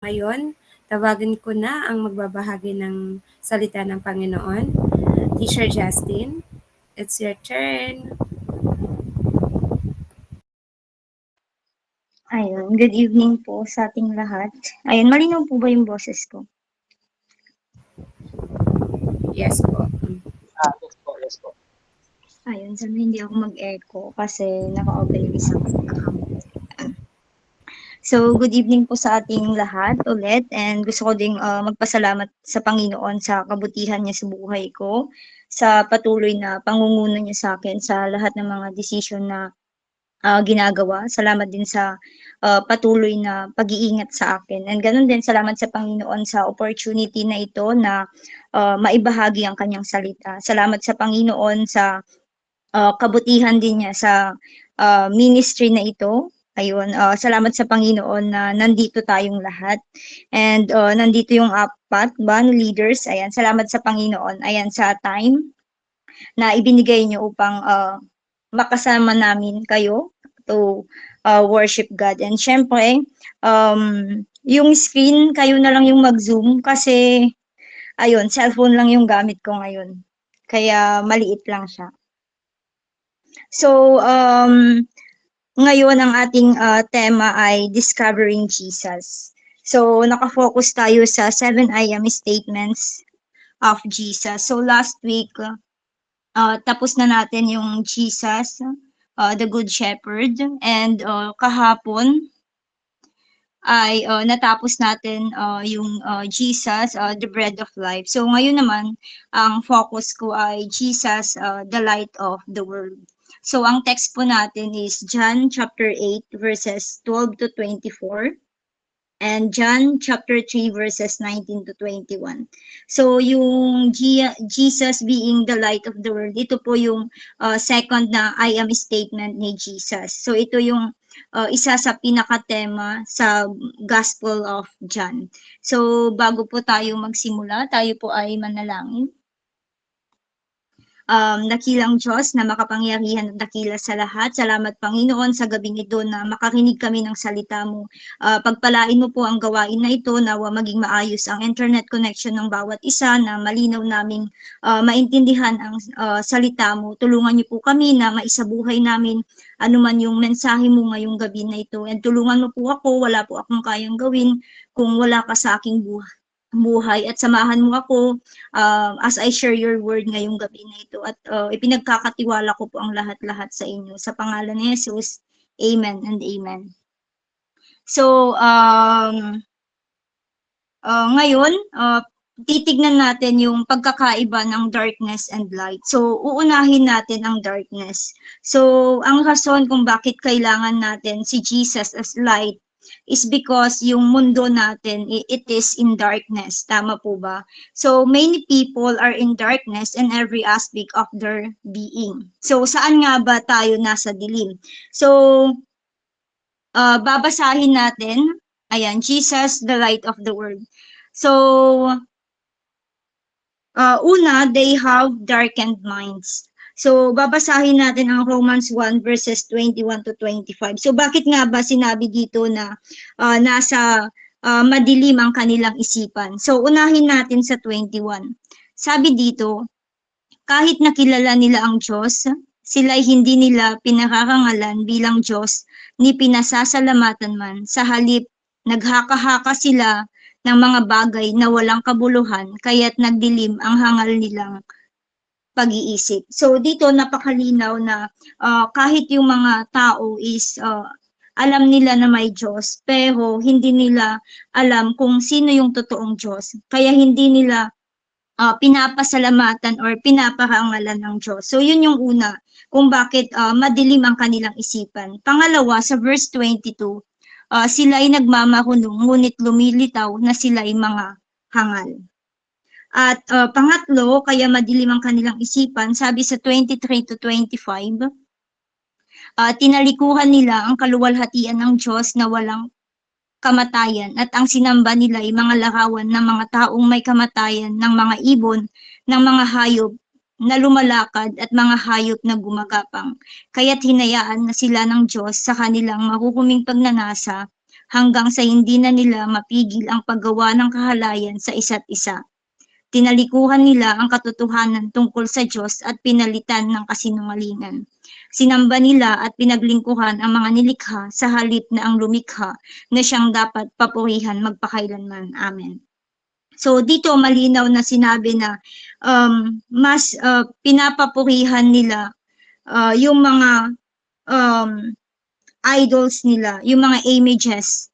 Ngayon, tawagin ko na ang magbabahagi ng salita ng Panginoon, Teacher Justin. It's your turn. Ayun, good evening po sa ating lahat. Ayun, malinaw po ba yung boses ko? Yes po. Yes po. Ayun, sana hindi ako mag-echo kasi naka-open yung isang account. So, good evening po sa ating lahat ulit, and gusto ko ding magpasalamat sa Panginoon sa kabutihan niya sa buhay ko, sa patuloy na pangunguna niya sa akin sa lahat ng mga decision na ginagawa. Salamat din sa patuloy na pag-iingat sa akin. And ganun din, salamat sa Panginoon sa opportunity na ito na maibahagi ang kanyang salita. Salamat sa Panginoon sa kabutihan din niya sa ministry na ito. Ayun, salamat sa Panginoon na nandito tayong lahat. And nandito yung apat ba leaders. Ayan, salamat sa Panginoon. Ayan, sa time na ibinigay niyo upang makasama namin kayo to worship God. And syempre, yung screen, kayo na lang yung mag-zoom kasi, ayun, cellphone lang yung gamit ko ngayon. Kaya maliit lang siya. So, ngayon ang ating tema ay Discovering Jesus. So, nakafocus tayo sa 7 I am statements of Jesus. So, last week, tapos na natin yung Jesus, the Good Shepherd, and kahapon ay natapos natin yung Jesus, the Bread of Life. So ngayon naman, ang focus ko ay Jesus, the Light of the World. So ang text po natin is John chapter 8 verses 12 to 24. And John chapter 3 verses 19 to 21. So yung Jesus being the light of the world, ito po yung second na I am statement ni Jesus. So ito yung isa sa pinaka-tema sa Gospel of John. So bago po tayo magsimula, tayo po ay manalangin. Dakilang Diyos na makapangyarihan at dakila sa lahat. Salamat Panginoon sa gabing ito na makarinig kami ng salita mo. Pagpalain mo po ang gawain na ito, nawa maging maayos ang internet connection ng bawat isa, na malinaw naming maintindihan ang salita mo. Tulungan niyo po kami na maisabuhay namin anuman yung mensahe mo ngayong gabi na ito. And tulungan mo po ako, wala po akong kayang gawin kung wala ka sa aking buhay, at samahan mo ako as I share your word ngayong gabi na ito, at ipinagkakatiwala ko po ang lahat-lahat sa inyo. Sa pangalan ni Jesus, Amen and Amen. So, ngayon, titignan natin yung pagkakaiba ng darkness and light. So, uunahin natin ang darkness. So, ang rason kung bakit kailangan natin si Jesus as light is because yung mundo natin, it is in darkness. Tama po ba? So, many people are in darkness in every aspect of their being. So, saan nga ba tayo nasa dilim? So, babasahin natin, ayan, Jesus, the light of the world. So, una, they have darkened minds. So, babasahin natin ang Romans 1 verses 21 to 25. So, bakit nga ba sinabi dito na nasa madilim ang kanilang isipan? So, unahin natin sa 21. Sabi dito, kahit nakilala nila ang Diyos, sila'y hindi nila pinakarangalan bilang Diyos ni pinasasalamatan man. Sa halip, naghaka-haka sila ng mga bagay na walang kabuluhan, kaya't nagdilim ang hangal nilang pag-iisip. So dito napakalinaw na kahit yung mga tao is alam nila na may Diyos, pero hindi nila alam kung sino yung totoong Diyos. Kaya hindi nila pinapasalamatan or pinaparangalan ng Diyos. So yun yung una, kung bakit madilim ang kanilang isipan. Pangalawa, sa verse 22, sila ay nagmamahunong ngunit lumilitaw na sila ay mga hangal. At pangatlo, kaya madilim ang kanilang isipan, sabi sa 23 to 25, tinalikuhan nila ang kaluwalhatian ng Diyos na walang kamatayan, at ang sinamba nila ay mga larawan ng mga taong may kamatayan, ng mga ibon, ng mga hayop na lumalakad at mga hayop na gumagapang. Kaya't hinayaan na sila ng Diyos sa kanilang mahuhuming pagnanasa hanggang sa hindi na nila mapigil ang paggawa ng kahalayan sa isa't isa. Tinalikuhan nila ang katotohanan tungkol sa Diyos at pinalitan ng kasinungalingan. Sinamba nila at pinaglingkuhan ang mga nilikha sa halip na ang lumikha na siyang dapat papurihan magpakailanman. Amen. So dito malinaw na sinabi na mas pinapapurihan nila yung mga idols nila, yung mga images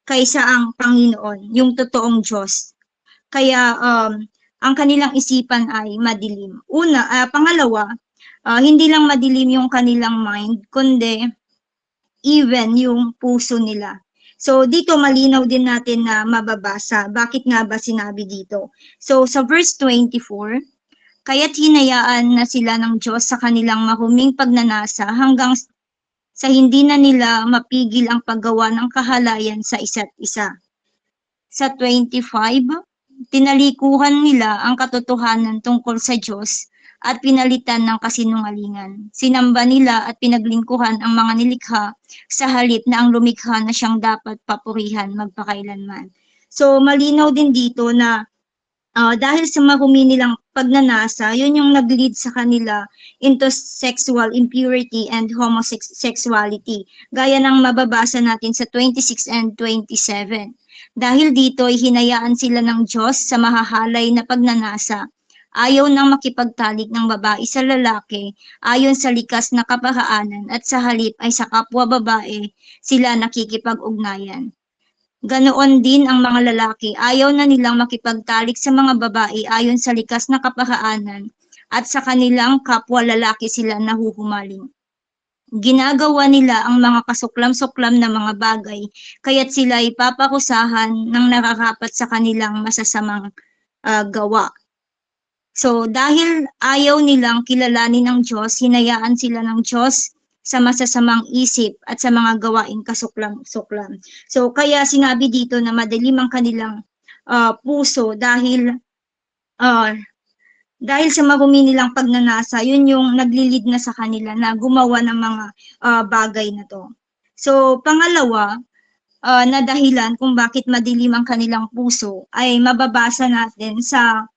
kaysa ang Panginoon, yung totoong Diyos. Kaya ang kanilang isipan ay madilim. Pangalawa, hindi lang madilim yung kanilang mind, kundi even yung puso nila. So dito malinaw din natin na mababasa. Bakit nga ba sinabi dito? So sa verse 24, kaya't hinayaan na sila ng Diyos sa kanilang mahuming pagnanasa hanggang sa hindi na nila mapigil ang paggawa ng kahalayan sa isa't isa. Sa 25, tinalikuhan nila ang katotohanan tungkol sa Diyos at pinalitan ng kasinungalingan. Sinamba nila at pinaglingkuhan ang mga nilikha sa halip na ang lumikha na siyang dapat papurihan magpakailanman. So malinaw din dito na dahil sa mahumi nilang pagnanasa, yun yung nag-lead sa kanila into sexual impurity and homosexuality. Gaya ng mababasa natin sa 26 and 27. Dahil dito ay hinayaan sila ng Diyos sa mahahalay na pagnanasa. Ayaw nang makipagtalik ng babae sa lalaki ayon sa likas na kapahaanan at sa halip ay sa kapwa babae sila nakikipag-ugnayan. Ganoon din ang mga lalaki, ayaw na nilang makipagtalik sa mga babae ayon sa likas na kapahaanan at sa kanilang kapwa lalaki sila nahuhumaling. Ginagawa nila ang mga kasuklam-suklam na mga bagay, kaya't sila ay papakusahan ng nakakapat sa kanilang masasamang gawa. So dahil ayaw nilang kilalanin ng Diyos, hinayaan sila ng Diyos sa masasamang isip at sa mga gawaing kasuklam-suklam. So kaya sinabi dito na madilim ang kanilang puso dahil sa marumi nilang pagnanasa, yun yung naglilid na sa kanila na gumawa ng mga bagay na to. So pangalawa, na dahilan kung bakit madilim ang kanilang puso ay mababasa natin sa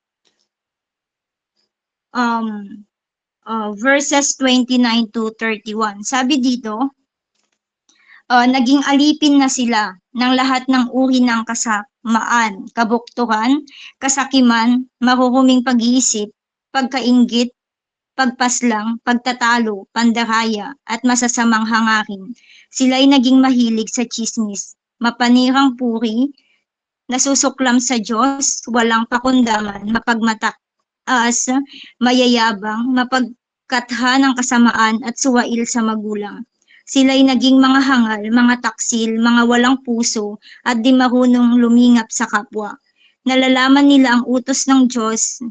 verses 29 to 31. Sabi dito, naging alipin na sila ng lahat ng uri ng kasamaan, kabuktuhan, kasakiman, maruruming pag-iisip, pagkainggit, pagpaslang, pagtatalo, pandaraya, at masasamang hangarin. Sila'y naging mahilig sa chismis, mapanirang puri, nasusuklam sa Diyos, walang pakundaman, mapagmataas, mayayabang, mapagkatha ng kasamaan at suwail sa magulang. Sila'y naging mga hangal, mga taksil, mga walang puso at di marunong lumingap sa kapwa. Nalalaman nila ang utos ng Diyos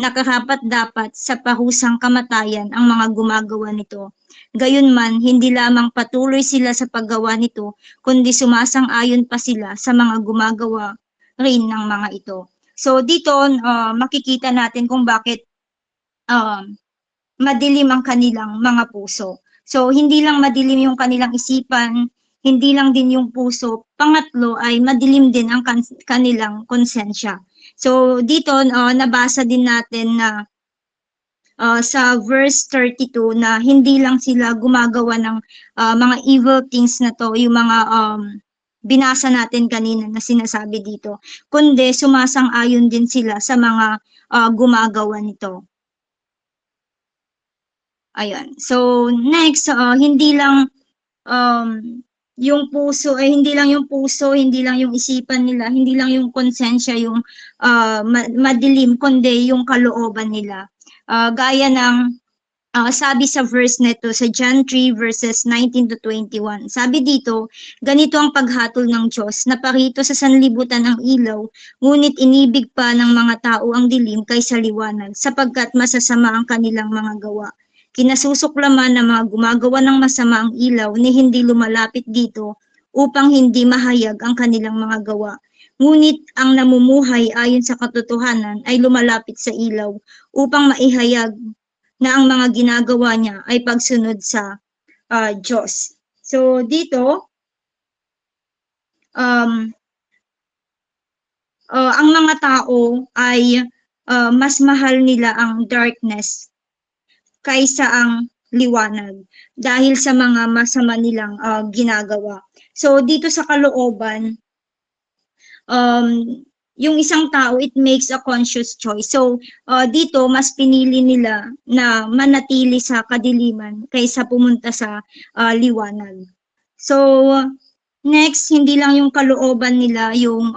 na karapat-dapat sa parusang kamatayan ang mga gumagawa nito. Gayunman, hindi lamang patuloy sila sa paggawa nito, kundi sumasang-ayon pa sila sa mga gumagawa rin ng mga ito. So dito, makikita natin kung bakit madilim ang kanilang mga puso. So hindi lang madilim yung kanilang isipan, hindi lang din yung puso. Pangatlo ay madilim din ang kanilang konsensya. So dito nabasa din natin na sa verse 32 na hindi lang sila gumagawa ng mga evil things na to, yung mga binasa natin kanina na sinasabi dito, kundi sumasang-ayon din sila sa mga gumagawa nito. Ayan. So next, hindi lang yung puso, hindi lang yung puso, hindi lang yung isipan nila, hindi lang yung konsensya yung madilim, kundi yung kalooban nila. Gaya ng sabi sa verse nito sa John 3 verses 19 to 21. Sabi dito, ganito ang paghatol ng Diyos, naparito sa sanlibutan ang ilaw, ngunit inibig pa ng mga tao ang dilim kaysa liwanag, sapagkat masasama ang kanilang mga gawa. Kinasusuklaman ng mga gumagawa ng masama ang ilaw ni hindi lumalapit dito upang hindi mahayag ang kanilang mga gawa. Ngunit ang namumuhay ayon sa katotohanan ay lumalapit sa ilaw upang maihayag na ang mga ginagawa niya ay pagsunod sa Diyos. So dito, um, ang mga tao ay mas mahal nila ang darkness kaysa ang liwanag dahil sa mga masama nilang ginagawa. So dito sa kalooban, um, yung isang tao, it makes a conscious choice. So dito, mas pinili nila na manatili sa kadiliman kaysa pumunta sa liwanag. So next, hindi lang yung kalooban nila yung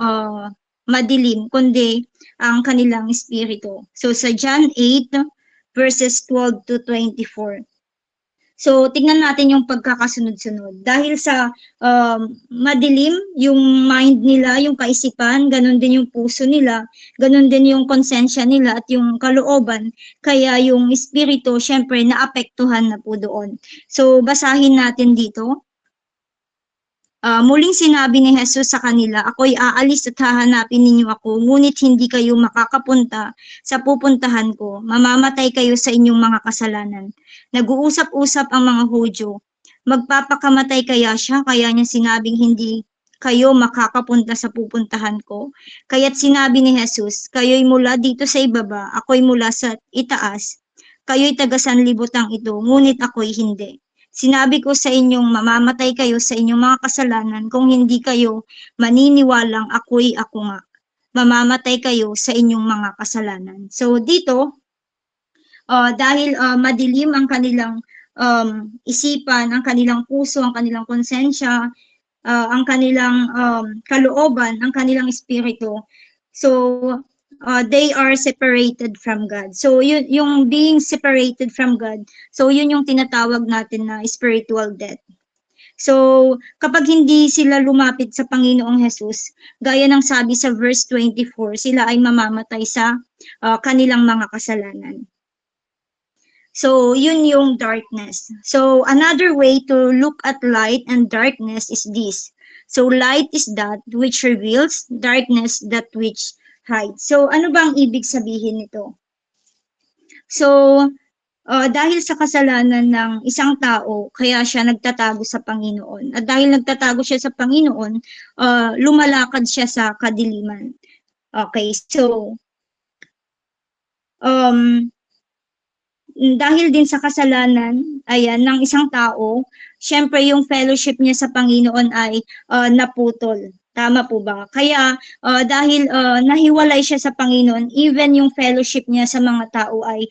madilim, kundi ang kanilang espiritu. So sa John 8, verses 12 to 24. So, tingnan natin yung pagkakasunod-sunod. Dahil sa madilim, yung mind nila, yung kaisipan, ganun din yung puso nila, ganun din yung konsensya nila at yung kalooban. Kaya yung espiritu, syempre, naapektuhan na po doon. So, basahin natin dito. Muling sinabi ni Jesus sa kanila, ako'y aalis at hahanapin ninyo ako, ngunit hindi kayo makakapunta sa pupuntahan ko. Mamamatay kayo sa inyong mga kasalanan. Nag-uusap-usap ang mga Hudyo. Magpapakamatay kaya siya, kaya niya sinabing hindi kayo makakapunta sa pupuntahan ko. Kaya't sinabi ni Jesus, kayo'y mula dito sa ibaba, ako'y mula sa itaas. Kayo'y taga-sanlibutang ito, ngunit ako'y hindi. Sinabi ko sa inyong mamamatay kayo sa inyong mga kasalanan kung hindi kayo maniniwalang ako'y ako nga. Mamamatay kayo sa inyong mga kasalanan. So dito, dahil madilim ang kanilang isipan, ang kanilang puso, ang kanilang konsensya, ang kanilang kalooban, ang kanilang espiritu. So they are separated from God. So yun, yung being separated from God, so yun yung tinatawag natin na spiritual death. So kapag hindi sila lumapit sa Panginoong Jesus, gaya ng sabi sa verse 24, sila ay mamamatay sa kanilang mga kasalanan. So yun yung darkness. So another way to look at light and darkness is this. So light is that which reveals, darkness that which hides. So ano ba ang ibig sabihin nito? So dahil sa kasalanan ng isang tao, kaya siya nagtatago sa Panginoon. At dahil nagtatago siya sa Panginoon, lumalakad siya sa kadiliman. Okay, so dahil din sa kasalanan, ayan, ng isang tao, syempre yung fellowship niya sa Panginoon ay naputol. Tama po ba? Kaya dahil nahiwalay siya sa Panginoon, even yung fellowship niya sa mga tao ay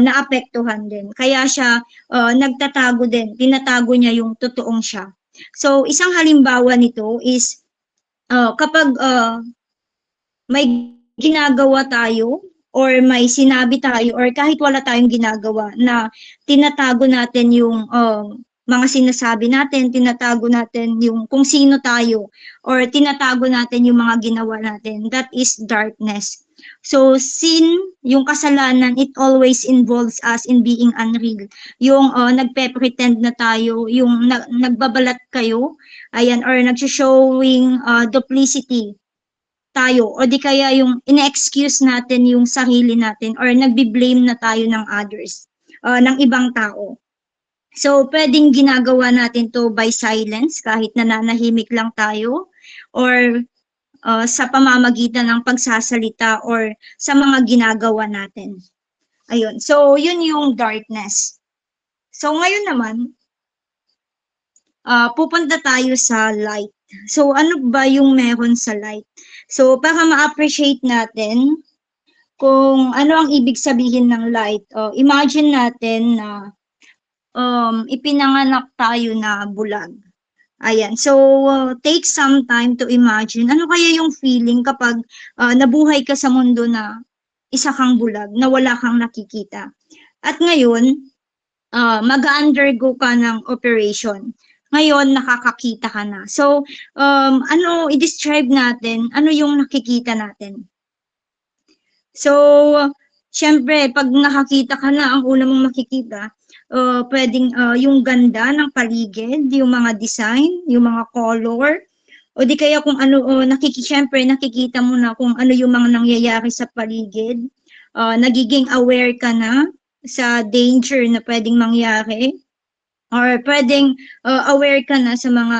naapektuhan din. Kaya siya nagtatago din, tinatago niya yung totoong siya. So isang halimbawa nito is kapag may ginagawa tayo or may sinabi tayo or kahit wala tayong ginagawa na tinatago natin yung mga sinasabi natin, tinatago natin yung kung sino tayo or tinatago natin yung mga ginawa natin. That is darkness. So sin, yung kasalanan, it always involves us in being unreal. Yung nagpe-pretend na tayo, yung nagbabalat kayo, ayan, or nag-showing duplicity tayo o di kaya yung ine-excuse natin yung sarili natin or nagbi-blame na tayo ng others, ng ibang tao. So, pwedeng ginagawa natin to by silence kahit nananahimik lang tayo or sa pamamagitan ng pagsasalita or sa mga ginagawa natin. Ayun. So, yun yung darkness. So, ngayon naman, pupunta tayo sa light. So, ano ba yung meron sa light? So, para ma-appreciate natin kung ano ang ibig sabihin ng light, imagine natin na ipinanganak tayo na bulag. Ayan. So, take some time to imagine. Ano kaya yung feeling kapag nabuhay ka sa mundo na isa kang bulag, na wala kang nakikita? At ngayon, mag-undergo ka ng operation. Ngayon, nakakakita ka na. So, i-describe natin, ano yung nakikita natin. So, syempre, pag nakakita ka na, ang una mong makikita, pwedeng yung ganda ng paligid, yung mga design, yung mga color, o di kaya kung ano, syempre, nakikita mo na kung ano yung mga nangyayari sa paligid. Nagiging aware ka na sa danger na pwedeng mangyari or pwedeng aware ka na sa mga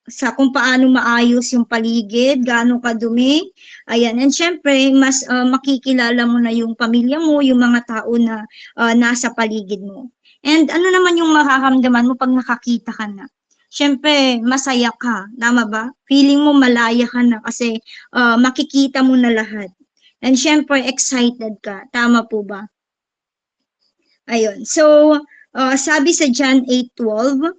sa kung paano maayos yung paligid, gaano kadumi. Ayan, and syempre, mas makikilala mo na yung pamilya mo, yung mga tao na nasa paligid mo. And ano naman yung makakamdaman mo pag nakakita ka na? Syempre, masaya ka, tama ba? Feeling mo malaya ka na kasi makikita mo na lahat. And syempre, excited ka, tama po ba? Ayun, so sabi sa John 8:12,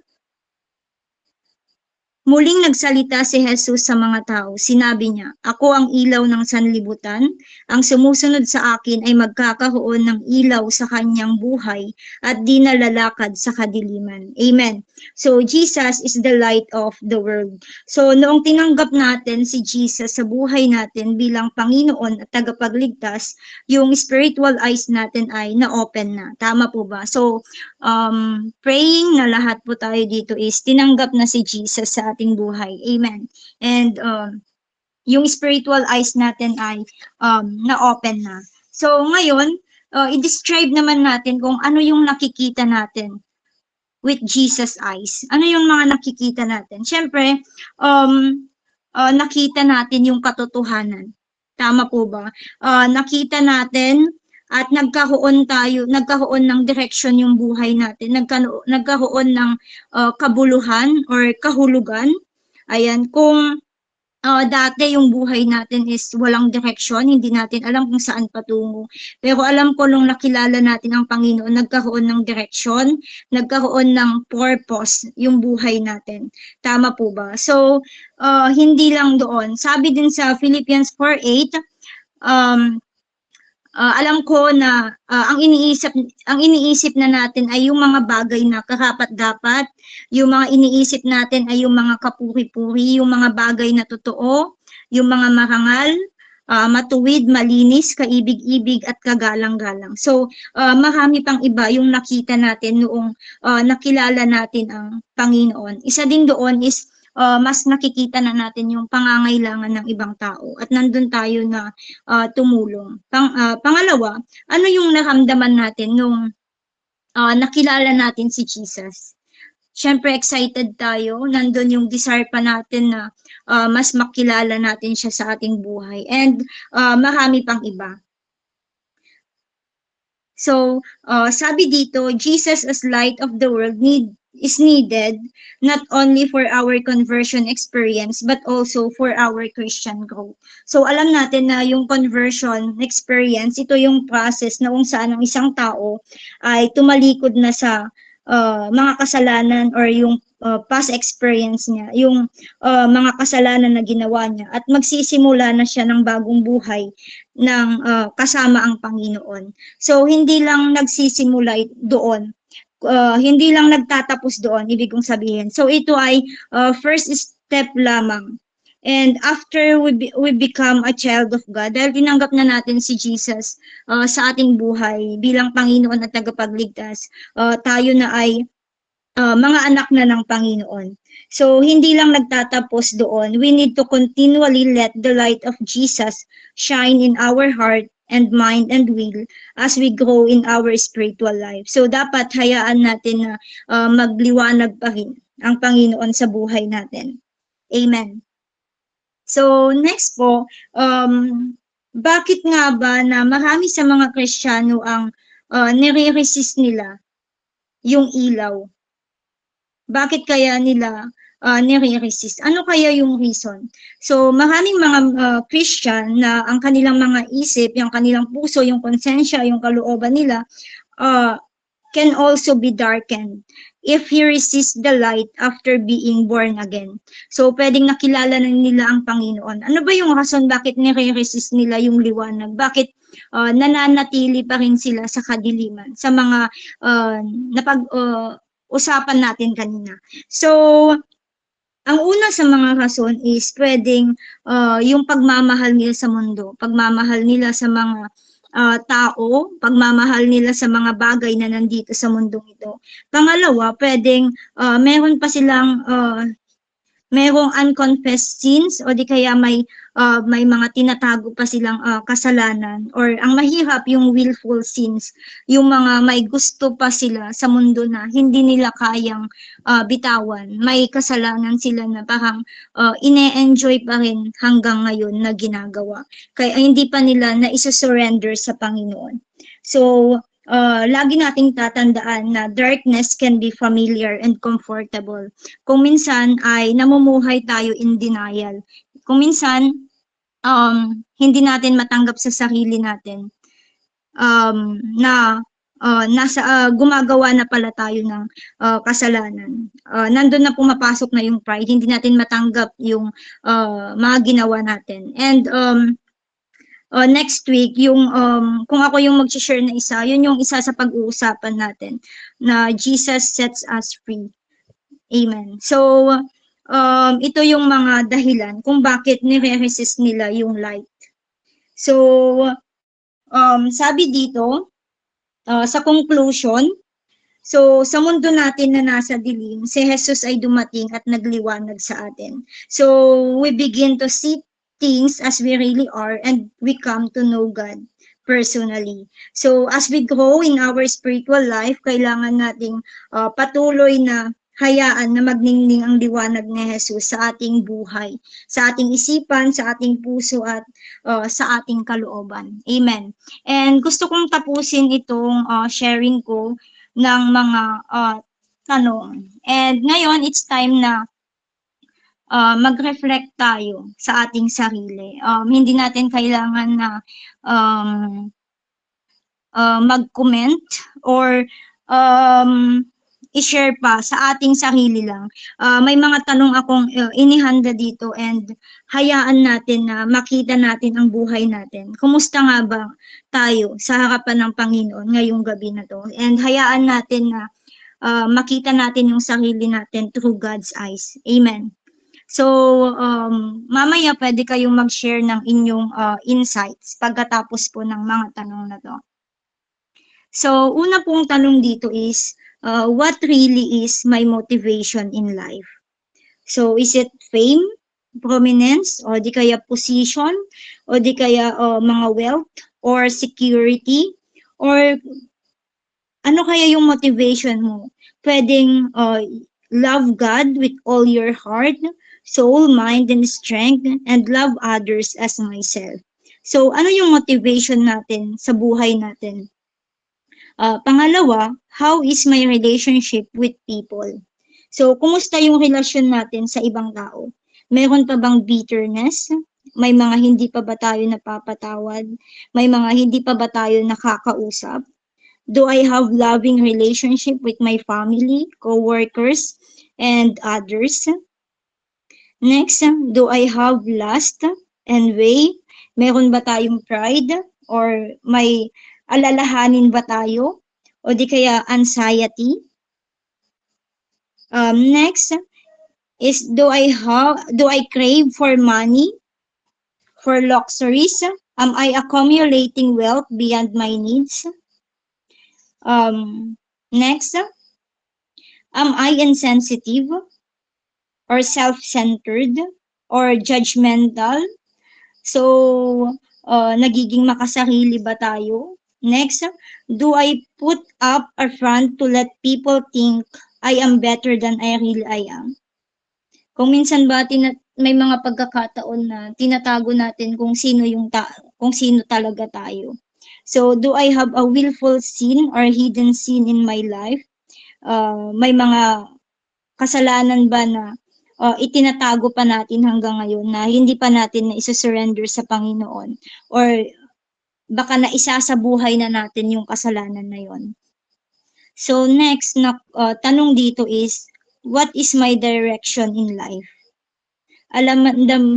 muling nagsalita si Jesus sa mga tao. Sinabi niya, "Ako ang ilaw ng sanlibutan. Ang sumusunod sa akin ay magkakaroon ng ilaw sa kanyang buhay at di na lalakad sa kadiliman." Amen. So, Jesus is the light of the world. So, noong tinanggap natin si Jesus sa buhay natin bilang Panginoon at tagapagligtas, yung spiritual eyes natin ay na-open na. Tama po ba? So, praying na lahat po tayo dito is tinanggap na si Jesus sa ating buhay. Amen. And yung spiritual eyes natin ay na-open na. So ngayon, i-describe naman natin kung ano yung nakikita natin with Jesus eyes. Ano yung mga nakikita natin? Siyempre, nakita natin yung katotohanan. Tama po ba? Nakita natin at nagkaroon ng direksyon yung buhay natin. Nagkaroon ng kabuluhan or kahulugan. Ayan, kung dati yung buhay natin is walang direksyon, hindi natin alam kung saan patungo. Pero alam ko nung nakilala natin ang Panginoon, nagkaroon ng direksyon, nagkaroon ng purpose yung buhay natin. Tama po ba? So, hindi lang doon. Sabi din sa Philippians 4:8, alam ko na ang iniisip na natin ay yung mga bagay na karapat-dapat, yung mga iniisip natin ay yung mga kapuri-puri, yung mga bagay na totoo, yung mga marangal, matuwid, malinis, kaibig-ibig at kagalang-galang. So, marami pang iba yung nakita natin noong nakilala natin ang Panginoon. Isa din doon is mas nakikita na natin yung pangangailangan ng ibang tao at nandun tayo na tumulong. Pangalawa, ano yung naramdaman natin nung nakilala natin si Jesus? Siyempre excited tayo, nandun yung desire pa natin na mas makilala natin siya sa ating buhay and marami pang iba. So, sabi dito, Jesus as light of the world is needed not only for our conversion experience but also for our Christian growth. So, alam natin na yung conversion experience, ito yung process na kung saan ang isang tao ay tumalikod na sa mga kasalanan or yung past experience niya, yung mga kasalanan na ginawa niya at magsisimula na siya ng bagong buhay ng kasama ang Panginoon. So, hindi lang nagsisimula doon. Hindi lang nagtatapos doon, ibig kong sabihin. So, ito ay first step lamang. And after we become a child of God, dahil tinanggap na natin si Jesus sa ating buhay bilang Panginoon at tagapagligtas, tayo na ay mga anak na ng Panginoon. So, hindi lang nagtatapos doon. We need to continually let the light of Jesus shine in our heart and mind and will as we grow in our spiritual life. So, dapat hayaan natin na magliwanag pa rin ang Panginoon sa buhay natin. Amen. So, next po, bakit nga ba na marami sa mga Kristiyano ang nire-resist nila yung ilaw? Bakit kaya nila nire-resist? Ano kaya yung reason? So, maraming mga Christian na ang kanilang mga isip, yung kanilang puso, yung konsensya, yung kalooban nila, can also be darkened if he resists the light after being born again. So, pwedeng nakilala na nila ang Panginoon. Ano ba yung rason bakit nire-resist nila yung liwanag? Bakit nananatili pa rin sila sa kadiliman? Sa mga usapan natin kanina. So, ang una sa mga rason is pwedeng yung pagmamahal nila sa mundo, pagmamahal nila sa mga tao, pagmamahal nila sa mga bagay na nandito sa mundong ito. Pangalawa, pwedeng meron pa silang merong unconfessed sins o di kaya may may mga tinatago pa silang kasalanan, or ang mahirap yung willful sins, yung mga may gusto pa sila sa mundo na hindi nila kayang bitawan. May kasalanan sila na parang ine-enjoy pa rin hanggang ngayon na ginagawa. Kaya hindi pa nila na isa-surrender sa Panginoon. So, lagi nating tatandaan na darkness can be familiar and comfortable. Kung minsan ay namumuhay tayo in denial. Kung minsan, hindi natin matanggap sa sarili natin na gumagawa na pala tayo ng kasalanan. Nandun na pumapasok na yung pride, hindi natin matanggap yung mga ginawa natin. And next week, yung kung ako yung mag-share na isa, yun yung isa sa pag-uusapan natin na Jesus sets us free. Amen. So, ito yung mga dahilan kung bakit nire-resist nila yung light. So, sabi dito, sa conclusion, so sa mundo natin na nasa dilim, si Jesus ay dumating at nagliwanag sa atin. So, we begin to see things as we really are, and we come to know God personally. So, as we grow in our spiritual life, kailangan nating patuloy na hayaan na magningning ang liwanag ni Jesus sa ating buhay, sa ating isipan, sa ating puso, at sa ating kalooban. Amen. And gusto kong tapusin itong sharing ko ng mga tanong. And ngayon, it's time na mag-reflect tayo sa ating sarili. Hindi natin kailangan na mag-comment or i-share pa sa ating sarili lang. May mga tanong akong inihanda dito, and hayaan natin na makita natin ang buhay natin. Kumusta nga ba tayo sa harapan ng Panginoon ngayong gabi na to? And hayaan natin na makita natin yung sarili natin through God's eyes. Amen. So, mamaya pwede kayong mag-share ng inyong insights pagkatapos po ng mga tanong na to. So, una pong tanong dito is, what really is my motivation in life? So, is it fame, prominence, o di kaya position, o di kaya mga wealth, or security, or ano kaya yung motivation mo? Pwedeng love God with all your heart, soul, mind, and strength, and love others as myself. So, ano yung motivation natin sa buhay natin? Pangalawa, how is my relationship with people? So, kumusta yung relasyon natin sa ibang tao? Meron pa bang bitterness? May mga hindi pa ba tayo napapatawad? May mga hindi pa ba tayo nakakausap? Do I have loving relationship with my family, co-workers, and others? Next, do I have lust and way? Meron ba tayong pride? Or may alalahanin ba tayo? O di kaya anxiety? Next is, do I crave for money, for luxuries? Am I accumulating wealth beyond my needs? Next, am I insensitive or self-centered or judgmental? So, nagiging makasarili ba tayo? Next, do I put up a front to let people think I am better than I really am? Kung minsan ba may mga pagkakataon na tinatago natin kung sino talaga tayo. So, do I have a willful sin or hidden sin in my life? May mga kasalanan ba na itinatago pa natin hanggang ngayon na hindi pa natin na isa-surrender sa Panginoon? Or baka na isasabuhay na natin yung kasalanan na yon. So next na tanong dito is, what is my direction in life? Alam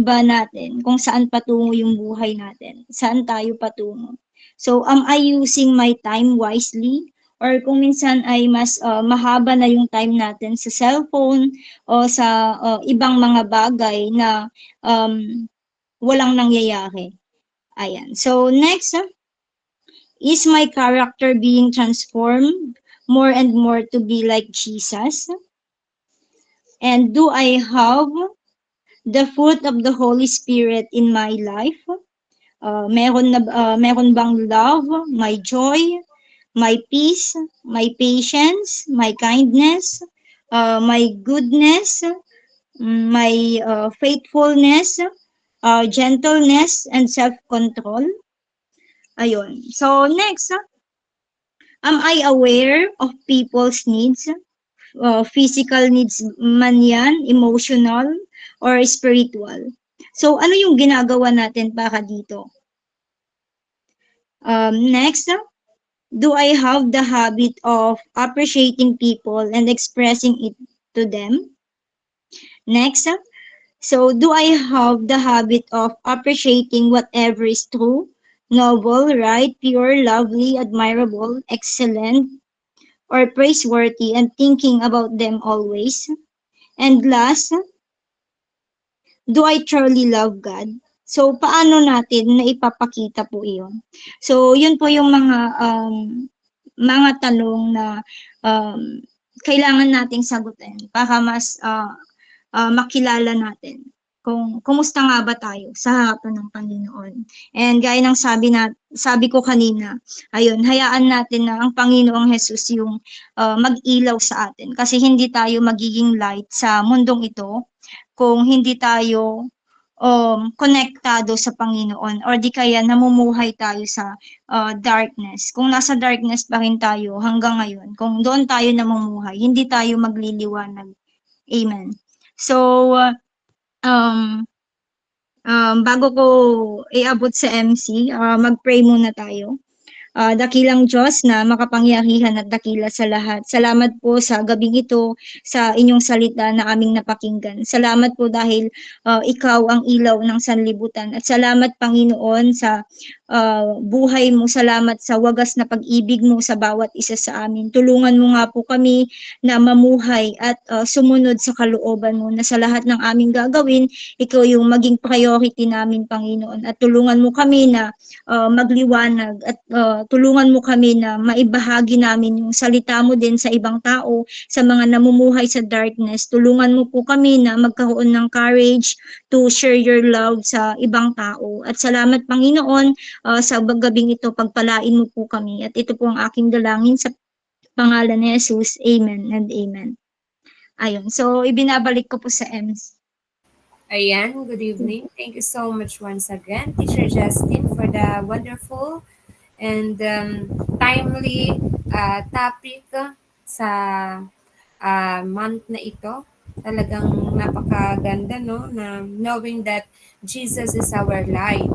ba natin kung saan patungo yung buhay natin? Saan tayo patungo? So, am I using my time wisely? Or kung minsan ay mas mahaba na yung time natin sa cellphone o sa ibang mga bagay na walang nangyayari. Ayan. So, next, is my character being transformed more and more to be like Jesus? And do I have the fruit of the Holy Spirit in my life? Meron bang love, my joy, my peace, my patience, my kindness, my goodness, my faithfulness, gentleness, and self-control? Ayun. So, next, am I aware of people's needs? Physical needs man yan, emotional, or spiritual? So, ano yung ginagawa natin para dito? Next, do I have the habit of appreciating people and expressing it to them? Next, so do I have the habit of appreciating whatever is true, noble, right, pure, lovely, admirable, excellent, or praiseworthy, and thinking about them always? And last, do I truly love God? So, paano natin na ipapakita po iyon? So, yun po yung mga tanong na um, kailangan nating sagutin para mas makilala natin kung kumusta nga ba tayo sa harapan ng Panginoon. And gaya ng sabi ko kanina, ayun, hayaan natin na ang Panginoong Jesus yung mag-ilaw sa atin kasi hindi tayo magiging light sa mundong ito kung hindi tayo konektado sa Panginoon or di kaya namumuhay tayo sa darkness. Kung nasa darkness pa rin tayo hanggang ngayon, kung doon tayo namumuhay, hindi tayo magliliwanag. Amen. So, bago ko iabot sa MC, mag-pray muna tayo. Dakilang Diyos na makapangyarihan at dakila sa lahat. Salamat po sa gabing ito, sa inyong salita na aming napakinggan. Salamat po dahil ikaw ang ilaw ng sanlibutan. At salamat Panginoon sa buhay mo. Salamat sa wagas na pag-ibig mo sa bawat isa sa amin. Tulungan mo nga po kami na mamuhay at sumunod sa kalooban mo na sa lahat ng aming gagawin, ikaw yung maging priority namin Panginoon. At tulungan mo kami na magliwanag at tulungan mo kami na maibahagi namin yung salita mo din sa ibang tao, sa mga namumuhay sa darkness. Tulungan mo po kami na magkaroon ng courage to share your love sa ibang tao. At salamat Panginoon sa gabing ito, pagpalain mo po kami. At ito po ang aking dalangin sa pangalan ni Jesus. Amen and amen. Ayun. So, ibinabalik ko po sa MC. Ayan, good evening. Thank you so much once again, Teacher Justin, for the wonderful and timely topic sa month na ito. Talagang napakaganda, no? Na knowing that Jesus is our light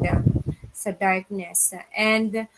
sa darkness. And